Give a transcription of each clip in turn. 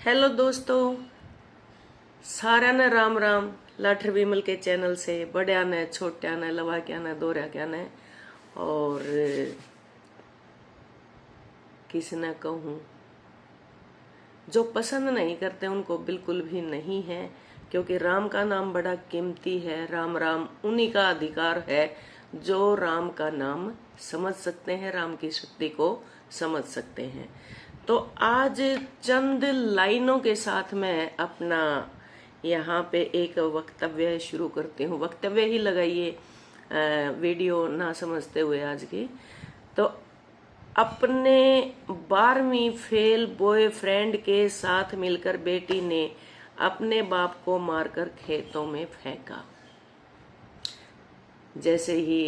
Hello दोस्तों, सारा ने राम राम। लाठर विमल के चैनल से बड़े ने छोटे ने लवा क्या ने दोहरा क्या ने और किसने कहूँ जो पसंद नहीं करते उनको बिल्कुल भी नहीं है, क्योंकि राम का नाम बड़ा कीमती है। राम राम उन्हीं का अधिकार है जो राम का नाम समझ सकते हैं, राम की शक्ति को समझ सकते हैं। तो आज चंद लाइनों के साथ मैं अपना यहाँ पे एक वक्तव्य शुरू करती हूँ। वक्तव्य ही लगाइए, वीडियो ना समझते हुए आज की। तो अपने 12वीं फेल बॉयफ्रेंड के साथ मिलकर बेटी ने अपने बाप को मारकर खेतों में फेंका। जैसे ही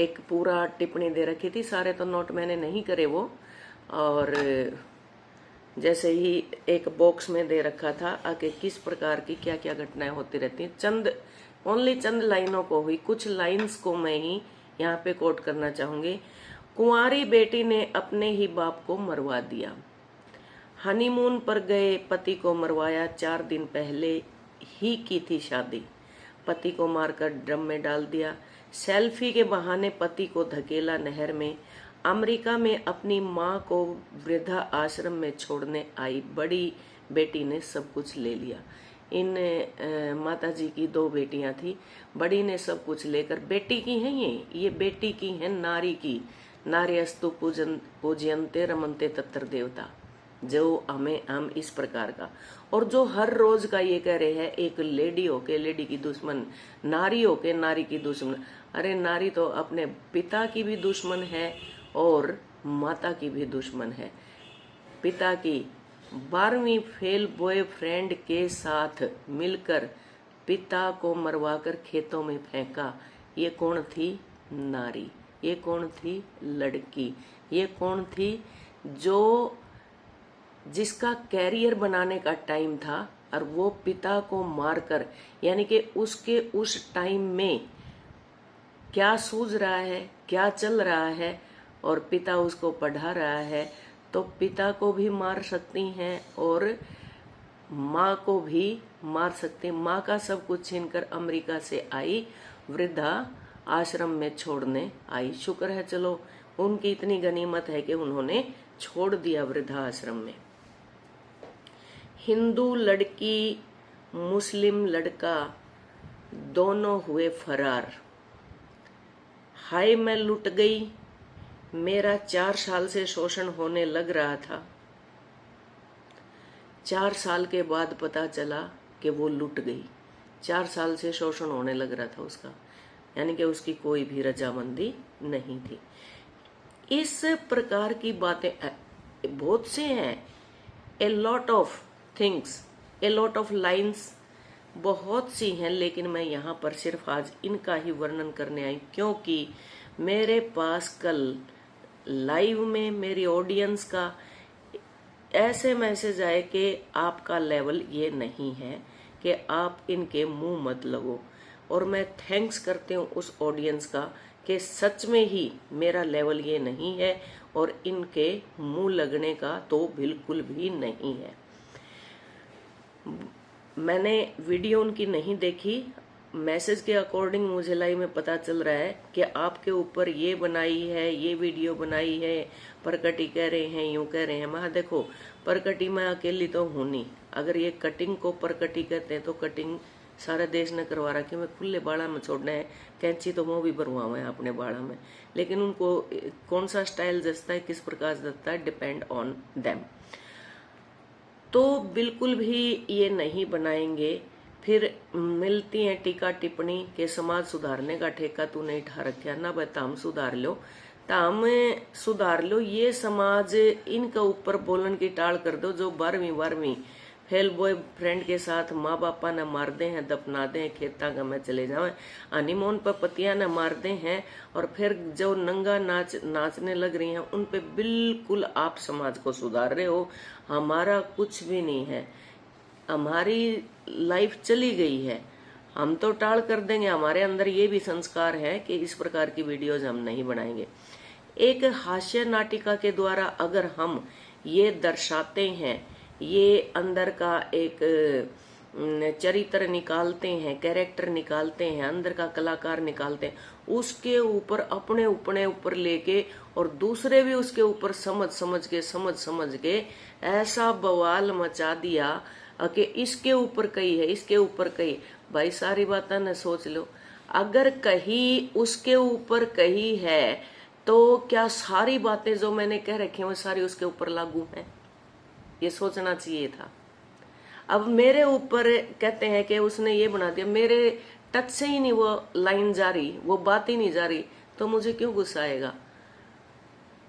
एक पूरा टिप्पणी दे रखी थी, सारे तो नोट मैंने नहीं करे वो, और जैसे ही एक बॉक्स में दे रखा था आगे किस प्रकार की क्या क्या घटनाएं होती रहती हैं। चंद लाइनों को हुई, कुछ लाइंस को मैं ही यहाँ पे कोट करना चाहूंगी। कुंवारी बेटी ने अपने ही बाप को मरवा दिया। हनीमून पर गए पति को मरवाया, 4 दिन पहले ही की थी शादी। पति को मारकर ड्रम में डाल दिया। सेल्फी के बहाने पति को धकेला नहर में। अमेरिका में अपनी मां को वृद्धा आश्रम में छोड़ने आई बड़ी बेटी ने सब कुछ ले लिया। इन माता जी की 2 बेटियां थी। बड़ी ने सब कुछ लेकर, बेटी की हैं ये बेटी की हैं, नारी की। नार्यस्तु पूजयन्ते रमन्ते तत्र देवता, जो हम इस प्रकार का। और जो हर रोज का ये कह रहे हैं, एक लेडी होके लेडी की दुश्मन, नारी होके नारी की दुश्मन। अरे नारी तो अपने पिता की भी दुश्मन है और माता की भी दुश्मन है। पिता की 12वीं फेल बॉयफ्रेंड के साथ मिलकर पिता को मरवाकर खेतों में फेंका। ये कौन थी? नारी। ये कौन थी? लड़की। ये कौन थी? जो जिसका कैरियर बनाने का टाइम था और वो पिता को मारकर, यानी कि उसके उस टाइम में क्या सूझ रहा है, क्या चल रहा है, और पिता उसको पढ़ा रहा है, तो पिता को भी मार सकती हैं और माँ को भी मार सकती। माँ का सब कुछ छीनकर अमेरिका से आई, वृद्धा आश्रम में छोड़ने आई। शुक्र है चलो उनकी इतनी गनीमत है कि उन्होंने छोड़ दिया वृद्धा आश्रम में। हिंदू लड़की मुस्लिम लड़का दोनों हुए फरार। हाय मैं लुट गई, मेरा 4 साल से शोषण होने लग रहा था। 4 साल के बाद पता चला कि वो लुट गई। 4 साल से शोषण होने लग रहा था उसका, यानी कि उसकी कोई भी रजामंदी नहीं थी। इस प्रकार की बातें बहुत से हैं। A lot of things, a lot of lines, बहुत सी हैं, लेकिन मैं यहाँ पर सिर्फ आज इनका ही वर्णन करने आई, क्योंकि मेरे पास कल लाइव में मेरी ऑडियंस का ऐसे मैसेज आए कि आपका लेवल ये नहीं है कि आप इनके मुंह मत लगो। और मैं थैंक्स करती हूँ उस ऑडियंस का कि सच में ही मेरा लेवल ये नहीं है और इनके मुंह लगने का तो बिल्कुल भी नहीं है। मैंने वीडियो उनकी नहीं देखी, मैसेज के अकॉर्डिंग मुझे लाइव में पता चल रहा है कि आपके ऊपर ये बनाई है, ये वीडियो बनाई है, प्रकटी कह रहे हैं, यूं कह रहे हैं। मैं देखो, प्रकटी मैं अकेली तो हूं नहीं। अगर ये कटिंग को प्रकटी कहते हैं तो कटिंग सारे देश ने करवा रखी। मैं खुले बाड़ा में छोड़ना है, कैंची तो मुंह भी भरवाऊं है अपने बाड़ा में, लेकिन उनको कौन सा स्टाइल जचता है, किस प्रकार जचता है, डिपेंड ऑन देम। तो बिल्कुल भी ये नहीं बनाएंगे। फिर मिलती है टीका टिप्पणी के समाज सुधारने का ठेका तू नहीं उठा रखा ना, बता हम सुधार लो, ताम सुधार लो। ये समाज इनके ऊपर बोलन की टाल कर दो, जो 12वीं फेल बॉय फ्रेंड के साथ माँ बापा ने मार दे हैं, दफना दे हैं, खेता का में चले जावे, हनीमून पर पतिया ने मार दे हैं, और फिर जो नंगा नाचने लग रही हैं उन पे बिल्कुल आप समाज को सुधार रहे हो। हमारा कुछ भी नहीं है, हमारी लाइफ चली गई है, हम तो टाल कर देंगे। हमारे अंदर ये भी संस्कार है कि इस प्रकार की वीडियोज हम नहीं बनाएंगे। एक हास्य नाटिका के द्वारा अगर हम ये दर्शाते हैं ये अंदर का एक चरित्र निकालते हैं, कैरेक्टर निकालते हैं, अंदर का कलाकार निकालते हैं, उसके ऊपर अपने ऊपर लेके और दूसरे भी उसके ऊपर समझ के ऐसा बवाल मचा दिया कि इसके ऊपर कही है, इसके ऊपर कही। भाई सारी बातें न सोच लो, अगर कही उसके ऊपर कही है तो क्या सारी बातें जो मैंने कह रखी हैं वो सारी उसके ऊपर लागू हैं? ये सोचना चाहिए था। अब मेरे ऊपर कहते हैं कि उसने ये बना दिया, मेरे टच से ही नहीं वो लाइन जा रही, वो बात ही नहीं जा रही, तो मुझे क्यों गुस्सा आएगा?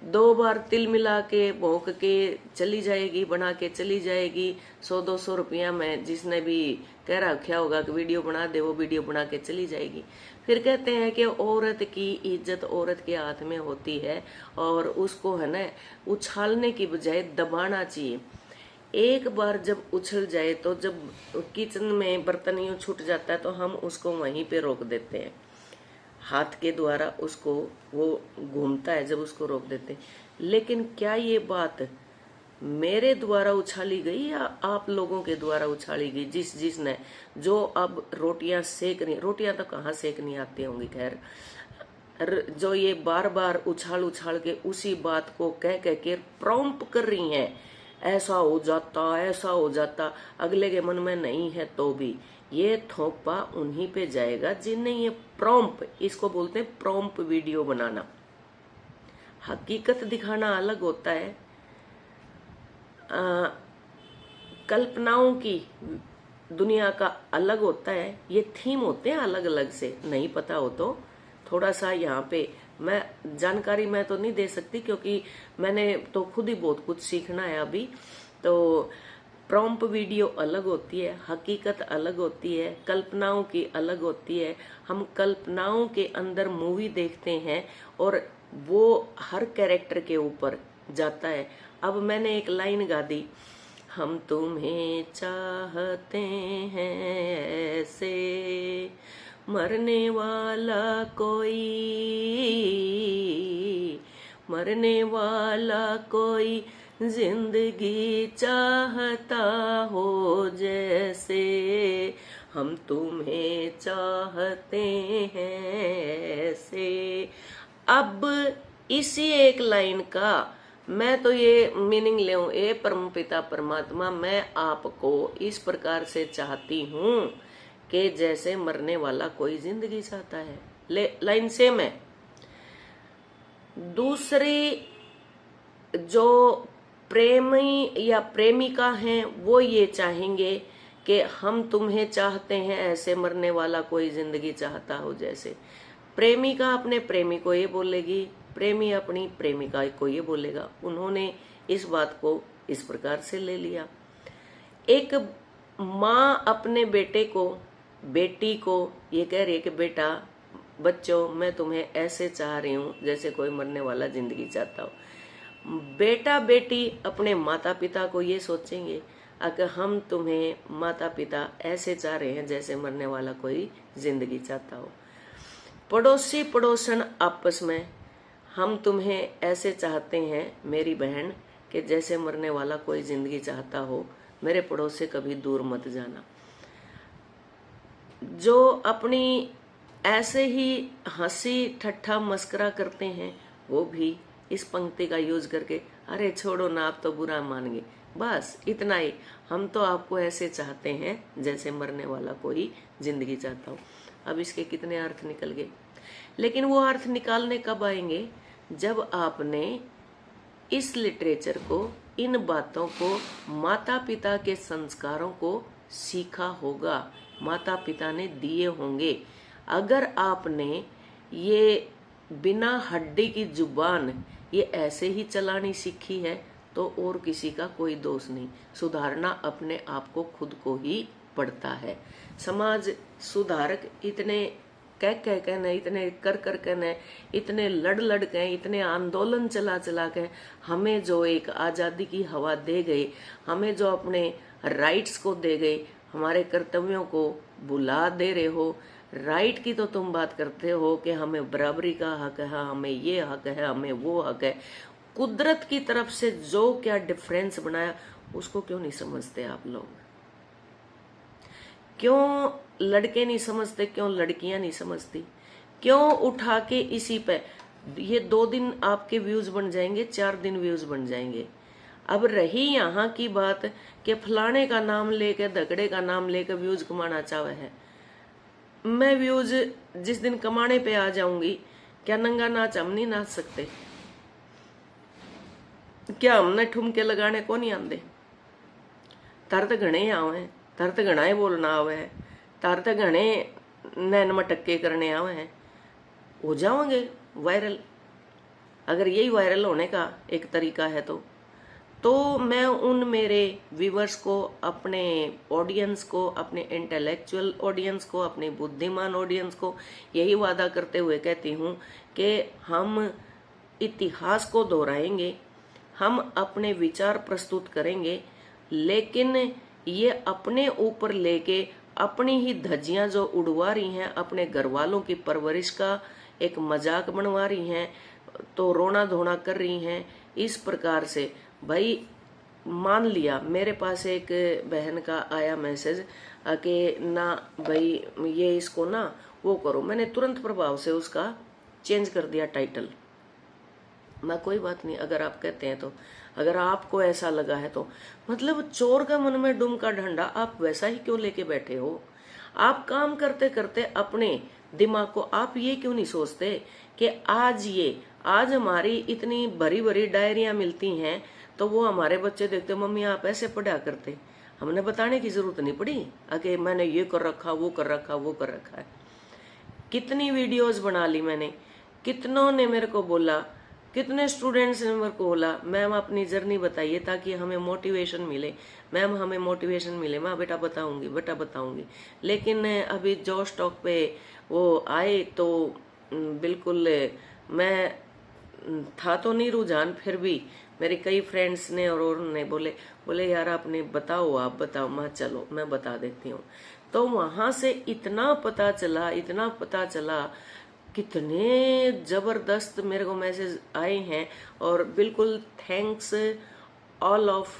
2 बार तिल मिला के भोंक के चली जाएगी, बना के चली जाएगी। 100-200 रुपया में जिसने भी कह रखा होगा कि वीडियो बना दे, वो वीडियो बना के चली जाएगी। फिर कहते हैं कि औरत की इज्जत औरत के हाथ में होती है और उसको है ना उछालने की बजाय दबाना चाहिए। एक बार जब उछल जाए तो जब किचन में बर्तन यूं छूट जाता है तो हम उसको वहीं पे रोक देते हैं, हाथ के द्वारा उसको, वो घूमता है जब उसको रोक देते हैं। लेकिन क्या ये बात मेरे द्वारा उछाली गई या आप लोगों के द्वारा उछाली गई? जिसने जो अब रोटियां सेक रही, रोटियां तो कहाँ सेकनी आती होंगी, खैर, जो ये बार बार उछाल के उसी बात को कह के प्रॉम्प्ट कर रही हैं, ऐसा हो जाता, अगले के मन में नहीं है तो भी ये थोपा उन्हीं पे जाएगा जिन्हें ये प्रॉम्प्ट, इसको बोलते हैं प्रॉम्प्ट वीडियो बनाना। हकीकत दिखाना अलग होता है, कल्पनाओं की दुनिया का अलग होता है। ये थीम होते हैं अलग अलग से, नहीं पता हो तो थोड़ा सा यहाँ पे मैं जानकारी मैं तो नहीं दे सकती क्योंकि मैंने तो खुद ही बहुत कुछ सीखना है अभी। तो प्रॉम्प्ट वीडियो अलग होती है, हकीकत अलग होती है, कल्पनाओं की अलग होती है। हम कल्पनाओं के अंदर मूवी देखते हैं और वो हर कैरेक्टर के ऊपर जाता है। अब मैंने एक लाइन गा दी, हम तुम्हें चाहते हैं ऐसे, मरने वाला कोई जिंदगी चाहता हो जैसे, हम तुम्हें चाहते हैं ऐसे। अब इसी एक लाइन का मैं तो ये मीनिंग ले हूं, ए परम पिता परमात्मा, मैं आपको इस प्रकार से चाहती हूं कि जैसे मरने वाला कोई जिंदगी चाहता है। लाइन सेम है। दूसरी जो प्रेमी या प्रेमिका हैं वो ये चाहेंगे कि हम तुम्हें चाहते हैं ऐसे, मरने वाला कोई जिंदगी चाहता हो जैसे। प्रेमिका अपने प्रेमी को ये बोलेगी, प्रेमी अपनी प्रेमिका को ये बोलेगा। उन्होंने इस बात को इस प्रकार से ले लिया। एक माँ अपने बेटे को, बेटी को ये कह रही है कि बेटा, बच्चों, मैं तुम्हें ऐसे चाह रही हूँ जैसे कोई मरने वाला जिंदगी चाहता हो। बेटा बेटी अपने माता पिता को ये सोचेंगे अगर हम तुम्हें माता पिता ऐसे चाह रहे हैं जैसे मरने वाला कोई जिंदगी चाहता हो। पड़ोसी पड़ोसन आपस में, हम तुम्हें ऐसे चाहते हैं मेरी बहन कि जैसे मरने वाला कोई जिंदगी चाहता हो, मेरे पड़ोस से कभी दूर मत जाना। जो अपनी ऐसे ही हंसी ठट्ठा मस्करा करते हैं वो भी इस पंक्ति का यूज करके, अरे छोड़ो ना, आप तो बुरा मान गए, बस इतना ही, हम तो आपको ऐसे चाहते हैं जैसे मरने वाला कोई जिंदगी चाहता हो। अब इसके कितने अर्थ निकल गए, लेकिन वो अर्थ निकालने कब आएंगे? जब आपने इस लिटरेचर को, इन बातों को, माता पिता के संस्कारों को सीखा होगा, माता पिता ने दिए होंगे। अगर आपने ये बिना हड्डी की जुबान ये ऐसे ही चलानी सीखी है तो और किसी का कोई दोष नहीं, सुधारना अपने आप को खुद को ही पड़ता है। समाज सुधारक इतने कह के न, इतने कर के न, इतने लड़ के, इतने आंदोलन चला के हमें जो एक आजादी की हवा दे गए, हमें जो अपने राइट्स को दे गए, हमारे कर्तव्यों को भुला दे रहे हो। राइट की तो तुम बात करते हो कि हमें बराबरी का हक है, हमें ये हक है, हमें वो हक है। कुदरत की तरफ से जो क्या डिफरेंस बनाया उसको क्यों नहीं समझते आप लोग? क्यों लड़के नहीं समझते, क्यों लड़कियां नहीं समझती? क्यों उठा के इसी पे ये 2 दिन आपके व्यूज बन जाएंगे, 4 दिन व्यूज बन जाएंगे। अब रही यहाँ की बात कि फलाने का नाम लेके, धगड़े का नाम लेके व्यूज कमाना चाहे है। मैं व्यूज जिस दिन कमाने पे आ जाऊंगी, क्या नंगा नाच हम नहीं नाच सकते? क्या हमने ठुमके लगाने को नहीं आंदे? तार तो घने आवे, तार तो घना ही बोलना आवे है, तार तो घने नैन मटक्के करने आवे हैं। हो जाओगे वायरल, अगर यही वायरल होने का एक तरीका है तो मैं उन मेरे व्यूवर्स को, अपने ऑडियंस को, अपने इंटेलेक्चुअल ऑडियंस को, अपने बुद्धिमान ऑडियंस को यही वादा करते हुए कहती हूँ कि हम इतिहास को दोहराएंगे, हम अपने विचार प्रस्तुत करेंगे, लेकिन ये अपने ऊपर लेके अपनी ही धज्जियां जो उड़वा रही हैं, अपने घर वालों की परवरिश का एक मजाक बनवा रही हैं, तो रोना धोना कर रही हैं इस प्रकार से। भाई मान लिया मेरे पास एक बहन का आया मैसेज कि ना भाई ये इसको ना वो करो, मैंने तुरंत प्रभाव से उसका चेंज कर दिया टाइटल। मैं कोई बात नहीं, अगर आप कहते हैं तो, अगर आपको ऐसा लगा है तो, मतलब चोर का मन में डुम का डंडा, आप वैसा ही क्यों लेके बैठे हो? आप काम करते करते अपने दिमाग को आप ये क्यों नहीं सोचते कि आज हमारी इतनी भरी भरी डायरियां मिलती हैं, तो वो हमारे बच्चे देखते, मम्मी आप ऐसे पढ़ा करते, हमने बताने की जरूरत नहीं पड़ी कि मैंने ये कर रखा, वो कर रखा, वो कर रखा है। कितनी वीडियोस बना ली मैंने, कितनों ने मेरे को बोला, कितने स्टूडेंट्स ने मेरे को बोला मैम अपनी जर्नी बताइए ताकि हमें मोटिवेशन मिले, मैम हमें मोटिवेशन मिले। मैं बेटा बताऊंगी। लेकिन अभी जोश टॉक पे वो आए तो बिल्कुल मैं था तो नहीं रुझान, फिर भी मेरे कई फ्रेंड्स ने और उन्होंने बोले यार आपने बताओ, आप बताओ। मैं चलो मैं बता देती हूँ। तो वहां से इतना पता चला, कितने जबरदस्त मेरे को मैसेज आए हैं, और बिल्कुल थैंक्स ऑल ऑफ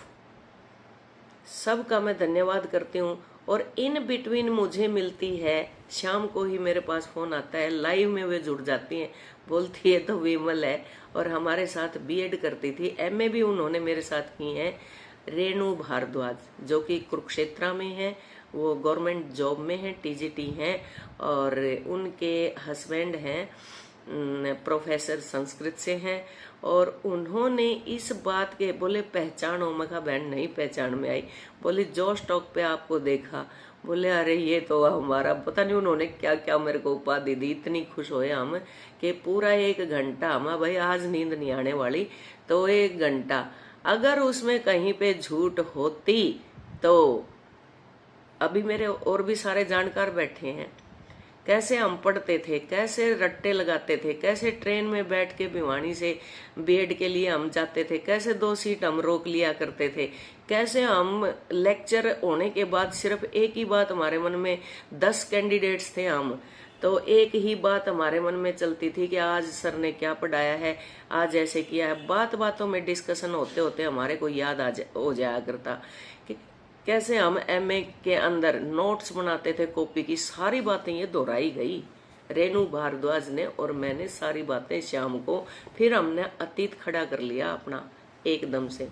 सबका मैं धन्यवाद करती हूँ। और इन बिटवीन मुझे मिलती है, शाम को ही मेरे पास फोन आता है, लाइव में वे जुड़ जाती हैं, बोलती है तो विमल है, और हमारे साथ बीएड करती थी, एमए भी उन्होंने मेरे साथ की है, रेणु भारद्वाज, जो कि कुरुक्षेत्र में है, वो गवर्नमेंट जॉब में है, टीजीटी हैं, और उनके हस्बैंड हैं प्रोफेसर संस्कृत से हैं। और उन्होंने इस बात के बोले पहचानो, मैं कहा बहन नहीं पहचान में आई। बोले जोश टॉक पे आपको देखा, बोले अरे ये तो हमारा, पता नहीं उन्होंने क्या क्या मेरे को उपाधि दी। इतनी खुश हुए हम कि पूरा 1 घंटा, हम भाई आज नींद नहीं आने वाली, तो 1 घंटा अगर उसमें कहीं पे झूठ होती तो अभी मेरे और भी सारे जानकार बैठे हैं, कैसे हम पढ़ते थे, कैसे रट्टे लगाते थे, कैसे ट्रेन में बैठ के भिवानी से बीएड के लिए हम जाते थे, कैसे 2 सीट हम रोक लिया करते थे, कैसे हम लेक्चर होने के बाद सिर्फ एक ही बात हमारे मन में, 10 कैंडिडेट्स थे हम, तो एक ही बात हमारे मन में चलती थी कि आज सर ने क्या पढ़ाया है, आज ऐसे किया है। बात बातों में डिस्कशन होते होते हमारे को याद हो जाया करता कि कैसे हम एमए के अंदर नोट्स बनाते थे, कॉपी की सारी बातें ये दोहराई गई रेणु भारद्वाज ने, और मैंने सारी बातें शाम को फिर हमने अतीत खड़ा कर लिया अपना एकदम से।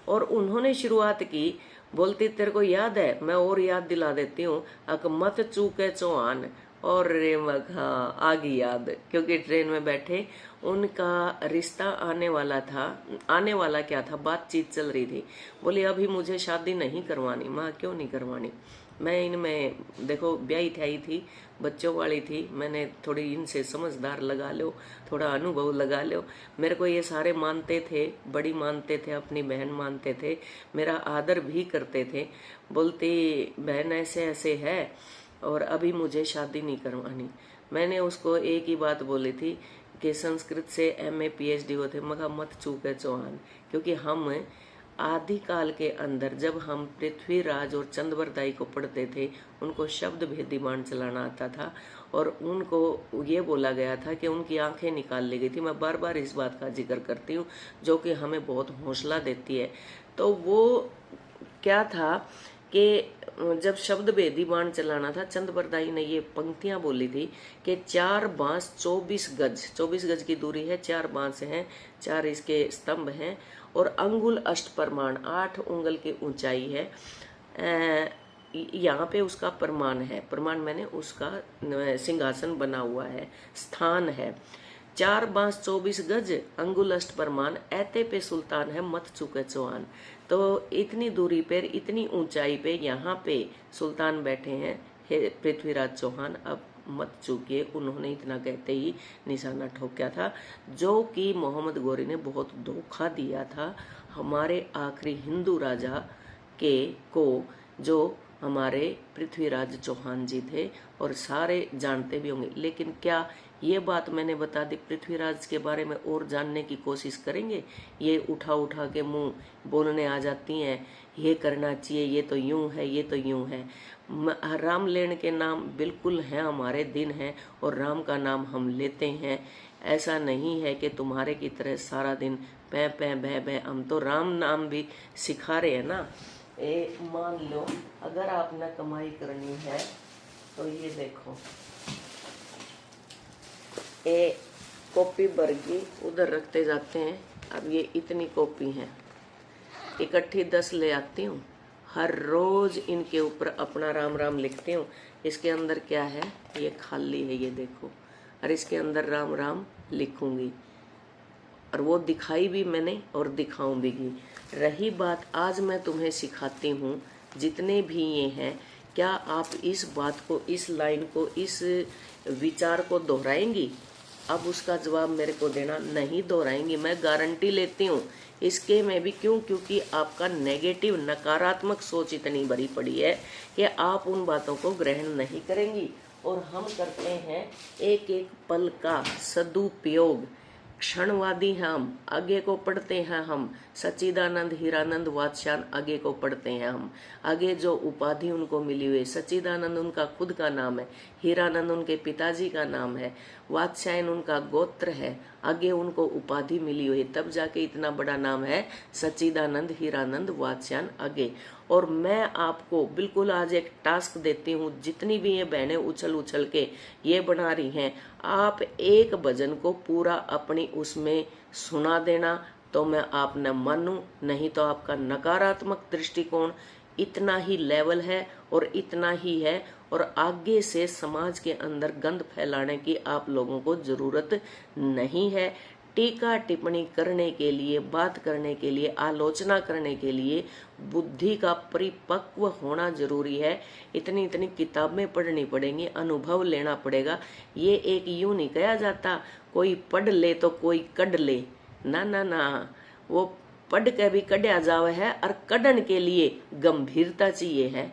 और उन्होंने शुरुआत की, बोलती तेरे को याद है, मैं और याद दिला देती हूँ, अक मत चूके चौहान, और रे मघा आ गई याद, क्योंकि ट्रेन में बैठे उनका रिश्ता आने वाला क्या था, बातचीत चल रही थी। बोली अभी मुझे शादी नहीं करवानी। माँ क्यों नहीं करवानी, मैं इनमें देखो ब्याही ठाई थी, बच्चों वाली थी, मैंने थोड़ी इनसे समझदार लगा लो, थोड़ा अनुभव लगा लो। मेरे को ये सारे मानते थे, बड़ी मानते थे, अपनी बहन मानते थे, मेरा आदर भी करते थे। बोलती बहन ऐसे ऐसे है और अभी मुझे शादी नहीं करवानी। मैंने उसको एक ही बात बोली थी कि संस्कृत से एमए पीएचडी होते, मगर मत चूके चौहान, क्योंकि हम आदिकाल के अंदर जब हम पृथ्वीराज और चंद्रवरदाई को पढ़ते थे, उनको शब्द भेदी बाण चलाना आता था, और उनको ये बोला गया था कि उनकी आंखें निकाल ली गई थी। मैं बार बार इस बात का जिक्र करती हूँ, जो कि हमें बहुत हौसला देती है। तो वो क्या था कि जब शब्द भेदी बाण चलाना था, चंद बरदाई ने ये पंक्तियां बोली थी कि 4 बांस 24 गज, 24 गज की दूरी है, 4 बांस हैं, 4 इसके स्तंभ हैं, और अंगुल अष्ट प्रमाण, 8 उंगल की ऊंचाई है। यहाँ पे उसका प्रमाण है, प्रमाण मैंने उसका सिंहासन बना हुआ है, स्थान है। 4 बांस 24 गज, अंगुल अष्ट प्रमाण, ऐते पे सुल्तान है, मत चुके चौहान। तो इतनी दूरी पर, इतनी ऊंचाई पे यहाँ पे सुल्तान बैठे हैं, हे पृथ्वीराज चौहान, अब मत चूकिए। उन्होंने इतना कहते ही निशाना ठोका था, जो कि मोहम्मद गौरी ने बहुत धोखा दिया था हमारे आखिरी हिंदू राजा को, जो हमारे पृथ्वीराज चौहान जी थे, और सारे जानते भी होंगे। लेकिन क्या ये बात मैंने बता दी, पृथ्वीराज के बारे में और जानने की कोशिश करेंगे? ये उठा उठा के मुंह बोलने आ जाती हैं, ये करना चाहिए, ये तो यूं है, ये तो यूं है। राम लेने के नाम बिल्कुल हैं, हमारे दिन हैं, और राम का नाम हम लेते हैं। ऐसा नहीं है कि तुम्हारे की तरह सारा दिन पै पै भै भै, हम तो राम नाम भी सिखा रहे हैं ना। मान लो अगर आपने कमाई करनी है तो ये देखो, ये कॉपी वर्गी उधर रखते जाते हैं। अब ये इतनी कॉपी हैं, इकट्ठी 10 ले आती हूँ, हर रोज इनके ऊपर अपना राम राम लिखती हूँ। इसके अंदर क्या है, ये खाली है, ये देखो, और इसके अंदर राम राम लिखूंगी, और वो दिखाई भी मैंने और दिखाऊं भी। रही बात, आज मैं तुम्हें सिखाती हूँ, जितने भी ये हैं, क्या आप इस बात को, इस लाइन को, इस विचार को दोहराएंगी? अब उसका जवाब मेरे को देना, नहीं दोहराएंगी, मैं गारंटी लेती हूँ इसके में भी। क्यों? क्योंकि आपका नेगेटिव, नकारात्मक सोच इतनी भरी पड़ी है कि आप उन बातों को ग्रहण नहीं करेंगी, और हम करते हैं एक एक पल का सदुपयोग। क्षणवादी हैं हम, आगे को पढ़ते हैं हम, सच्चिदानंद हीरानंद वात्स्यायन आगे को पढ़ते हैं हम। आगे जो उपाधि उनको मिली हुई, सच्चिदानंद उनका खुद का नाम है, हीरानंद उनके पिताजी का नाम है, वात्स्यायन उनका गोत्र है, आगे उनको उपाधि मिली हुई, तब जाके इतना बड़ा नाम है सच्चिदानंद हीरानंद वात्स्यायन आगे। और मैं आपको बिल्कुल आज एक टास्क देती हूँ, जितनी भी ये बहनें उछल उछल के ये बना रही हैं, आप एक भजन को पूरा अपनी उसमें सुना देना, तो मैं आप न मानूं, नहीं तो आपका नकारात्मक दृष्टिकोण इतना ही लेवल है और इतना ही है, और आगे से समाज के अंदर गंद फैलाने की आप लोगों को जरूरत नहीं है। टीका टिप्पणी करने के लिए, बात करने के लिए, आलोचना करने के लिए बुद्धि का परिपक्व होना जरूरी है। इतनी इतनी किताबें पढ़नी पड़ेंगी, अनुभव लेना पड़ेगा। ये एक यूं नहीं कहा जाता, कोई पढ़ ले तो कोई कढ़ ले, ना ना ना, वो पढ़ के भी कढ़ा जावे है, और कढ़न के लिए गंभीरता चाहिए है,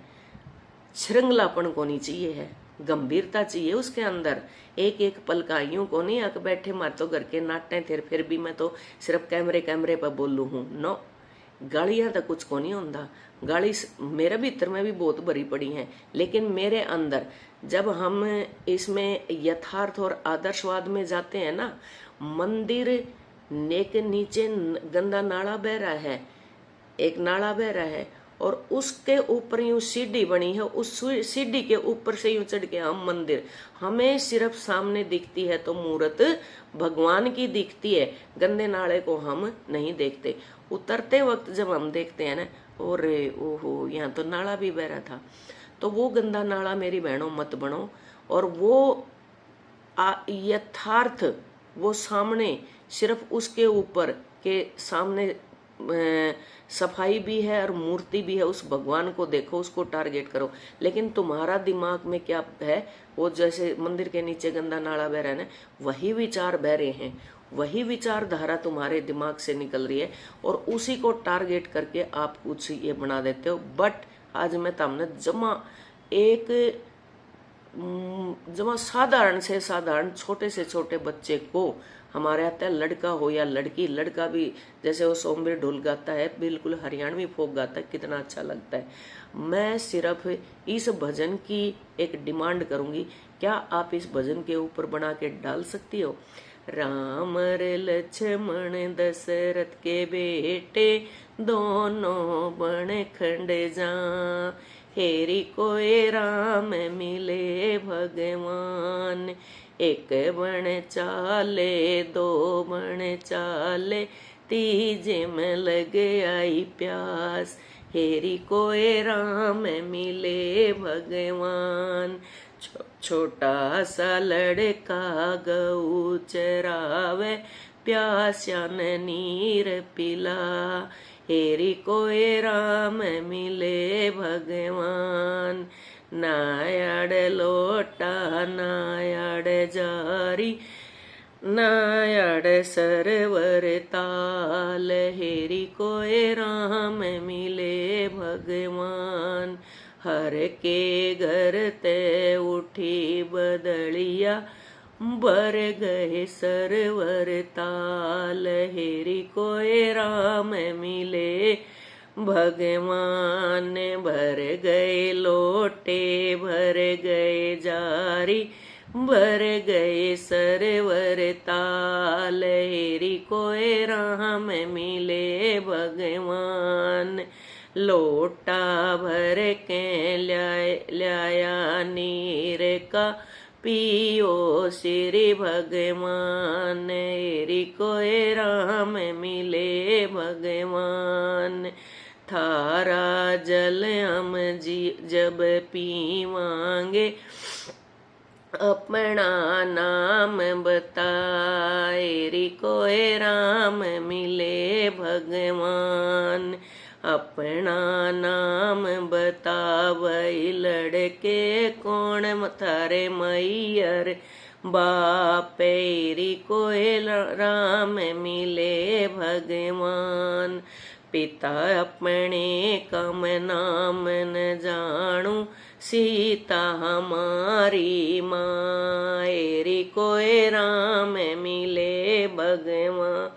श्रृंखलापन को नहीं चाहिए है, गंभीरता चाहिए उसके अंदर। एक एक पल का यूं को नहीं आके बैठे, मार तो घर के नाटे थे, फिर भी मैं तो सिर्फ कैमरे पर बोलू हूँ। नो, गालियां तो कुछ को नहीं होता, गाली मेरे भीतर में भी बहुत भरी पड़ी है, लेकिन मेरे अंदर जब हम इसमें यथार्थ और आदर्शवाद में जाते हैं ना, मंदिर के नीचे गंदा नाला बह रहा है, एक नाला बह रहा है, और उसके ऊपर यूं सीढ़ी बनी है, उस सीढ़ी के ऊपर से यूं चढ़ के हम मंदिर, हमें सिर्फ सामने दिखती है तो मूर्त भगवान की दिखती है, गंदे नाले को हम नहीं देखते। उतरते वक्त जब हम देखते हैं ना, और ओहो यहाँ तो नाला भी बह रहा था, तो वो गंदा नाला मेरी बहनों मत बनो। और वो यथार्थ, वो सामने, सिर्फ उसके ऊपर के सामने सफाई भी है और मूर्ति भी है, उस भगवान को देखो, उसको टारगेट करो। लेकिन तुम्हारा दिमाग में क्या है, वो जैसे मंदिर के नीचे गंदा नाला बह रहा है ना, वही विचार बह रहे हैं, वही विचारधारा तुम्हारे दिमाग से निकल रही है, और उसी को टारगेट करके आप कुछ ये बना देते हो। बट आज मैं तुमने जमा साधारण से साधारण छोटे से छोटे बच्चे को, हमारे आता है लड़का हो या लड़की, लड़का भी जैसे वो सोमवीर ढोल गाता है, बिल्कुल हरियाणवी फोक गाता है, कितना अच्छा लगता है। मैं सिर्फ इस भजन की एक डिमांड करूंगी, क्या आप इस भजन के ऊपर बना के डाल सकती हो? राम और लक्ष्मण दशरथ के बेटे दोनों बन खंड जा। हेरी कोई राम मिले भगवान, एक बन चाले दो बन चाले, तीजे में लग आई प्यास। हेरी कोई राम मिले भगवान, छोटा सा लड़का गऊ चरावे, प्यासा न नीर पिला। हेरी कोई राम मिले भगवान, नायाड लोटा नायाड जारी, नायाड सरवर ताल। हेरी कोई राम मिले भगवान, हर के घर ते उठी बदलिया, बर गए सरवर ताल। हेरी कोई राम मिले भगवान, भर गए लोटे भर गए जारी, भर गए सरवर ताल। हेरी कोई राम मिले भगवान, लोटा भर के लाया नीर का, पियो श्री भगवान। हेरी कोई राम मिले भगवान, थारा जल हम जब पीवांगे, अपना नाम बताए। हेरी कोई राम मिले भगवान, अपना नाम बतावई लड़के कौन थारे मैयर बाप। हेरी कोई राम मिले भगवान, पिता अपने कम नाम न जानू, सीता हमारी माँ। हेरी कोई राम मिले भगवान,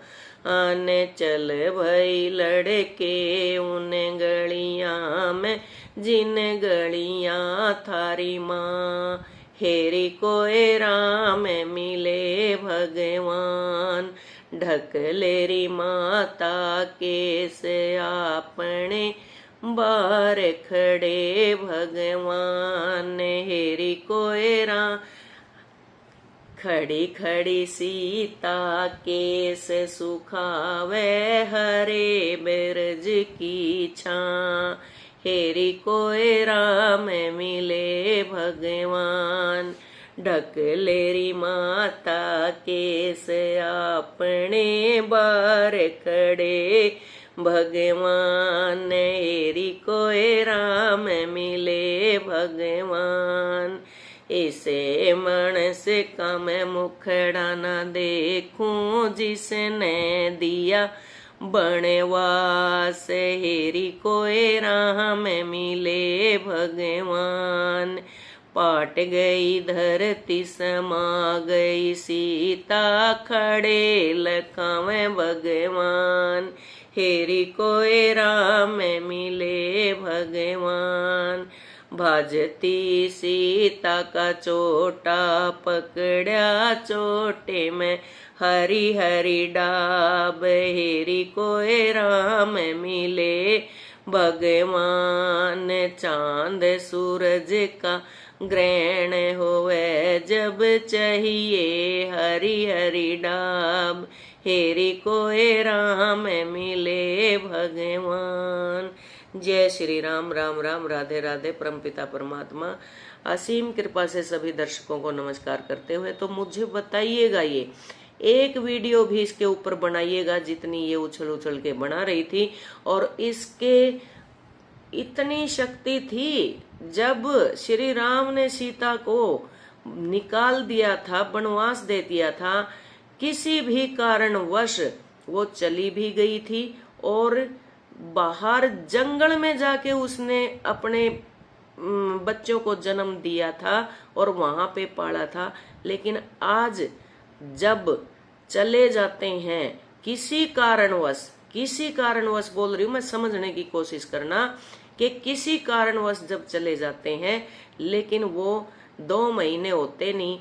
आने चल भई लड़के उन गलियां में, जिन गलियां थारी माँ। हेरी कोई राम मिले भगवान, ढकलेरी माता केस आपने, बार खड़े भगवान। हेरी कोई राम, खड़ी खड़ी सीता केस सुखावे, हरे बिरज की छां। हेरी कोई राम मिले भगवान, ढकलेरी माता केस आपने, बार खड़े भगवान। हेरी कोई राम मिले भगवान, इसे मनस का मैं मुखड़ा न देखूं, जिसने दिया बनवास। हेरी कोई राम मिले भगवान, पाट गई धरती समा गई सीता, खड़े लखावे भगवान। हेरी कोई राम मिले भगवान, भाजती सीता का चोटा पकड़ा, चोटे में हरी हरी डाब। हेरी कोई राम मिले भगवान, चांद सूरज का ग्रहण होवे, जब चाहिए हरी हरी डाब। हेरी कोई राम मिले भगवान। जय श्री राम। राम राम, राधे राधे। परमपिता परमात्मा असीम कृपा से सभी दर्शकों को नमस्कार करते हुए, तो मुझे बताइएगा, ये एक वीडियो भी इसके ऊपर बनाइएगा जितनी ये उछल उछल के बना रही थी। और इसके इतनी शक्ति थी, जब श्री राम ने सीता को निकाल दिया था, वनवास दे दिया था, किसी भी कारणवश वो चली भी गई थी और बाहर जंगल में जाके उसने अपने बच्चों को जन्म दिया था और वहां पे पाला था। लेकिन आज जब चले जाते हैं किसी कारणवश बोल रही हूं मैं, समझने की कोशिश करना कि किसी कारणवश जब चले जाते हैं, लेकिन वो 2 महीने होते नहीं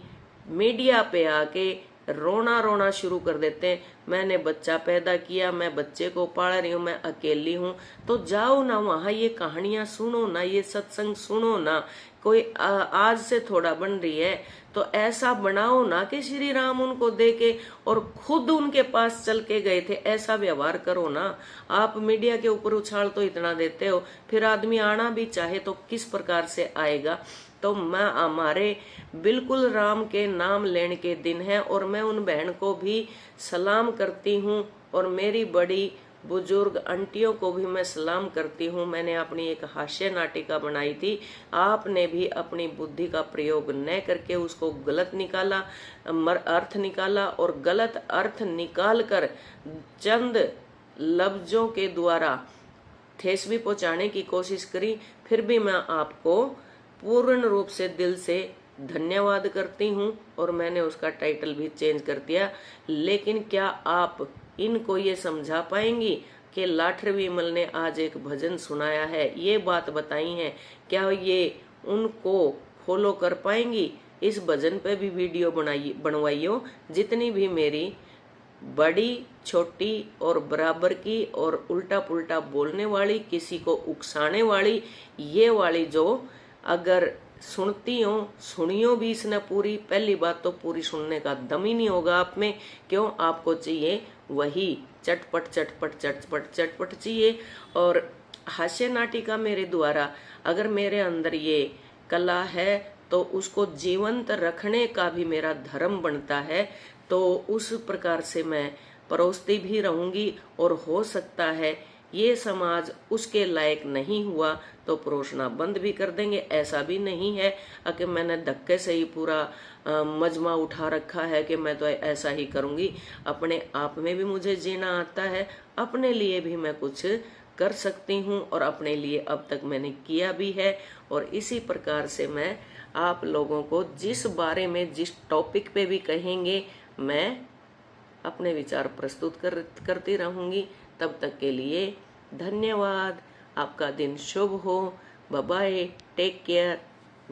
मीडिया पे आके रोना रोना शुरू कर देते हैं। मैंने बच्चा पैदा किया, मैं बच्चे को पाल रही हूँ, मैं अकेली हूँ। तो जाओ ना वहां, ये कहानियां सुनो ना, ये सत्संग सुनो ना। कोई आज से थोड़ा बन रही है तो ऐसा बनाओ ना कि श्री राम उनको देके और खुद उनके पास चल के गए थे, ऐसा व्यवहार करो ना। आप मीडिया के ऊपर उछाल तो इतना देते हो, फिर आदमी आना भी चाहे तो किस प्रकार से आएगा। तो मैं हमारे बिल्कुल राम के नाम लेने के दिन है और मैं उन बहन को भी सलाम करती हूँ और मेरी बड़ी बुजुर्ग आंटियों को भी मैं सलाम करती हूँ। मैंने अपनी एक हास्य नाटिका बनाई थी, आपने भी अपनी बुद्धि का प्रयोग न करके उसको गलत निकाला, अर्थ निकाला और गलत अर्थ निकाल कर चंद लफ्जों के द्वारा ठेस भी पहुंचाने की कोशिश करी। फिर भी मैं आपको पूर्ण रूप से दिल से धन्यवाद करती हूँ और मैंने उसका टाइटल भी चेंज कर दिया। लेकिन क्या आप इनको ये समझा पाएंगी कि लाठर विमल ने आज एक भजन सुनाया है, ये बात बताई है, क्या ये उनको फॉलो कर पाएंगी? इस भजन पे भी वीडियो बनवाइयो। जितनी भी मेरी बड़ी छोटी और बराबर की और उल्टा पुल्टा बोलने वाली, किसी को उकसाने वाली, ये वाली जो अगर सुनती हो, सुनियो भी इसने पूरी। पहली बात तो पूरी सुनने का दम ही नहीं होगा आप में। क्यों? आपको चाहिए वही चटपट चटपट चटपट चटपट चाहिए। और हास्य नाटिका मेरे द्वारा अगर मेरे अंदर ये कला है तो उसको जीवंत रखने का भी मेरा धर्म बनता है। तो उस प्रकार से मैं परोसती भी रहूंगी और हो सकता है ये समाज उसके लायक नहीं हुआ तो परोसना बंद भी कर देंगे। ऐसा भी नहीं है कि मैंने धक्के से ही पूरा मजमा उठा रखा है कि मैं तो ऐसा ही करूंगी। अपने आप में भी मुझे जीना आता है, अपने लिए भी मैं कुछ कर सकती हूँ और अपने लिए अब तक मैंने किया भी है। और इसी प्रकार से मैं आप लोगों को जिस बारे में जिस टॉपिक पे भी कहेंगे मैं अपने विचार प्रस्तुत करती रहूंगी। तब तक के लिए धन्यवाद। आपका दिन शुभ हो। बाय बाय, टेक केयर,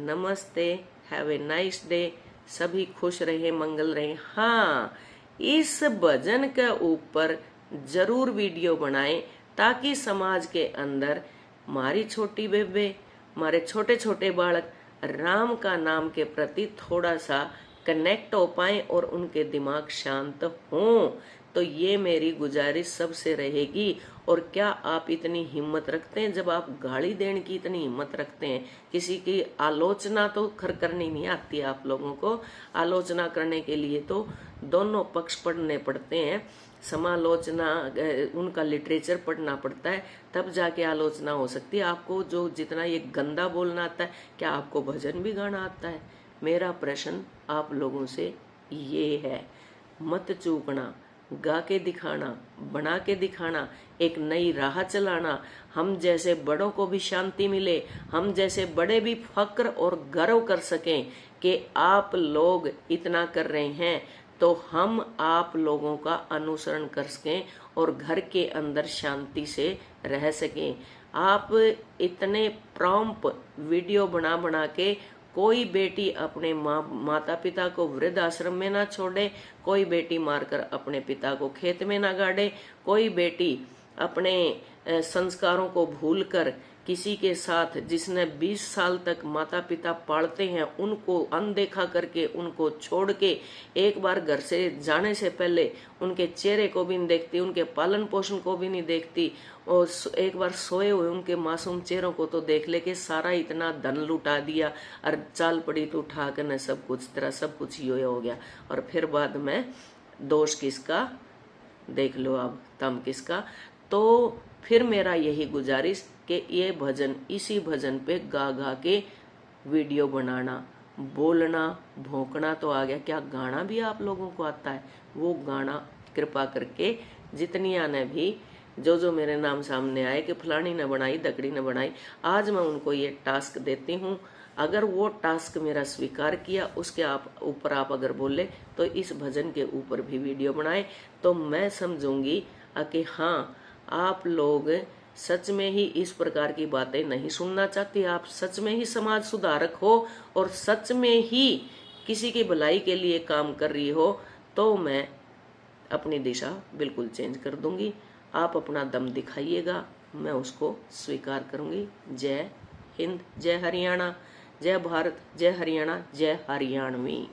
नमस्ते, हैव ए नाइस डे। सभी खुश रहे, मंगल रहे। हाँ, इस भजन के ऊपर जरूर वीडियो बनाएं ताकि समाज के अंदर हमारी छोटी बेबे, हमारे छोटे छोटे बालक राम का नाम के प्रति थोड़ा सा कनेक्ट हो पाए और उनके दिमाग शांत हों। तो ये मेरी गुजारिश सबसे रहेगी। और क्या आप इतनी हिम्मत रखते हैं, जब आप गाली देने की इतनी हिम्मत रखते हैं? किसी की आलोचना तो करनी नहीं आती आप लोगों को। आलोचना करने के लिए तो दोनों पक्ष पढ़ने पड़ते हैं, समालोचना उनका लिटरेचर पढ़ना पड़ता है, तब जाके आलोचना हो सकती है। आपको जो जितना ये गंदा बोलना आता है, क्या आपको भजन भी गाना आता है? मेरा प्रश्न आप लोगों से ये है, मत चूकना, गा के दिखाना, बना के दिखाना, एक नई राह चलाना। हम जैसे बड़ों को भी शांति मिले, हम जैसे बड़े भी फक्र और गर्व कर सकें कि आप लोग इतना कर रहे हैं, तो हम आप लोगों का अनुसरण कर सकें और घर के अंदर शांति से रह सकें। आप इतने प्रॉम्प्ट वीडियो बना बना के कोई बेटी अपने माता पिता को वृद्ध आश्रम में ना छोड़े, कोई बेटी मारकर अपने पिता को खेत में ना गाड़े, कोई बेटी अपने संस्कारों को भूलकर किसी के साथ जिसने 20 साल तक माता पिता पालते हैं उनको अनदेखा करके, उनको छोड़ के एक बार घर से जाने से पहले उनके चेहरे को भी नहीं देखती, उनके पालन पोषण को भी नहीं देखती, और एक बार सोए हुए उनके मासूम चेहरों को तो देख ले कि सारा इतना धन लुटा दिया और चाल पड़ी तो उठा कर न सब कुछ, तेरा सब कुछ ही हो गया। और फिर बाद में दोष किसका, देख लो अब तम किसका। तो फिर मेरा यही गुजारिश कि ये भजन, इसी भजन पे गा गा के वीडियो बनाना, बोलना, भौंकना तो आ गया, क्या गाना भी आप लोगों को आता है? वो गाना कृपा करके जितनिया ने भी जो मेरे नाम सामने आए कि फलानी ने बनाई, दकड़ी ने बनाई, आज मैं उनको ये टास्क देती हूँ। अगर वो टास्क मेरा स्वीकार किया, उसके ऊपर आप अगर बोले तो इस भजन के ऊपर भी वीडियो बनाए, तो मैं समझूंगी कि हाँ आप लोग सच में ही इस प्रकार की बातें नहीं सुनना चाहती, आप सच में ही समाज सुधारक हो और सच में ही किसी की भलाई के लिए काम कर रही हो। तो मैं अपनी दिशा बिल्कुल चेंज कर दूंगी। आप अपना दम दिखाइएगा, मैं उसको स्वीकार करूंगी। जय हिंद, जय हरियाणा, जय भारत, जय हरियाणा, जय हरियाणवी।